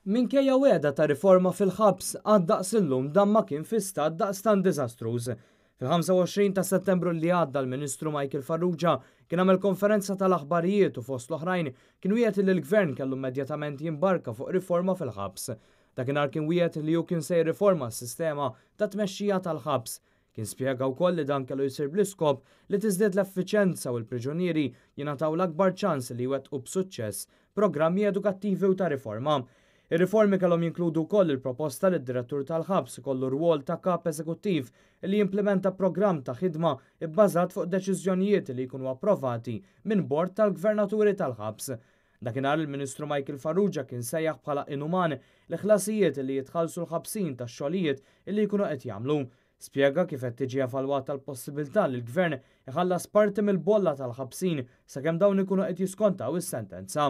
Minkejja weda ta' riforma fil-ħabs għaddaqs illum dan ma kien fi stat daqstan diżastruż. Fil-25 ta' Settembru li għadda l-Ministru Michael Farrugia kien għamel konferenza tal-aħbarijiet u fost l-oħrajn kien wieħed li l-gvern kellu immedjatament jimbarka fuq riforma fil-ħabs. Dakinhar kien wieħed li hu kien se jirriforma s-sistema ta' tmexxija tal-ħabs. Kien spjega wkoll li dan kellu jsir bl-iskop li tiżdied l-effiċenza u l-priġunieri jingħataw l-akbar ċans li jwettqu b'suċċess programmi edukattivi u ta' riforma. Ir-riformi kellhom jinkludu wkoll il-proposta li d-direttur tal-ħabs ikollu rwol ta' kap eżekuttiv li jimplementa programm ta' ħidma bbażat fuq deċiżjonijiet li jkunu approvati minn bord tal-gvernaturi tal-ħabs. Dakinhar il-Ministru Michael Farrugia kien sejjaħ bħala inuman l-ħlasijiet li jitħallsu l-ħabsin tax-xogħlijiet li jkunu qed jagħmlu. Spjega kif qed tiġi evalwata l-possibilità li l-gvern iħallas parti mill-bolla tal-ħabsin sakemm dawn ikunu qed jiskontaw is-sentenza.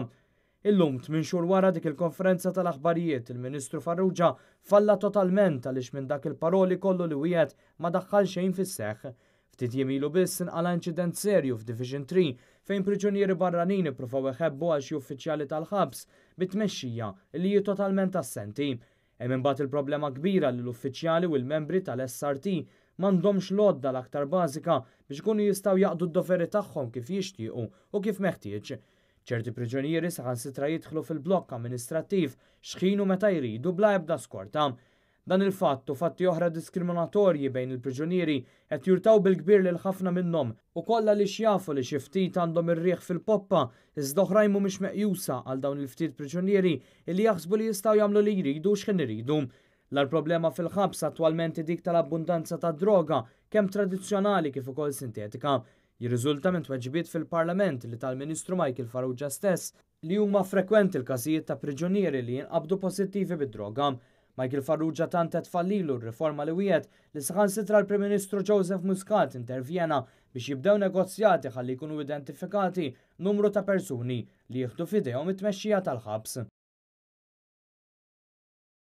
Illum 8 xhur wara dik il-konferenza tal-aħbarijiet, il-Ministru Farrugia falla totalment għaliex minn dak il-paroli kollu li wieħed ma daħħal xejn fis-seħħ. Ftit jimilu biss inqala inċident serju f'Division 3 fejn priġunieri barranin ippruvaw iħebbu għal xi uffiċjali tal-ħabs bit-tmexxija li hi totalment assenti. Hemm imbagħad il-problema kbira li l-uffiċjali u l-membri tal-SRT m'għandhomx l-għodda l-aktar bażika biex ikunu jistgħu jaqdu d-doveri tagħhom kif jixtiequ u kif meħtieġ. ċerti priġunieri saħansitra jidħlu fil-blokk amministrattiv x'ħin u meta jridu bla ebda skorta. Dan il-fatt u fatti oħra diskriminatorji bejn il-priġunieri qed jurtaw bil-kbir lil ħafna minnhom u kollha li xjafu li xi ftit għandhom ir-riħ fil-poppa iżda oħrajn mhumiex meqjusa għal dawn il-ftit priġunieri li jaħsbu li jistgħu jagħmlu li jridu x'ħin iridu. L-problema fil-ħabs attwalment dik tal-abbundanza ta' droga kemm tradizzjonali kif ukoll sintetika. Jirriżulta minn tweġibiet fil-Parlament li tal-Ministru Michael Farrugia stess li huma frekwenti l-każijiet ta' priġunieri li jinqabdu pożittivi bid-droga. Michael Farrugia tant qed fallilu r-riforma li wieħed li saħansitra l-Prim Ministru Joseph Muscat intervjena biex jibdew negozjati ħalli jkunu identifikati numru ta' persuni li jieħdu f'idejhom it-tmexxija tal-ħabs.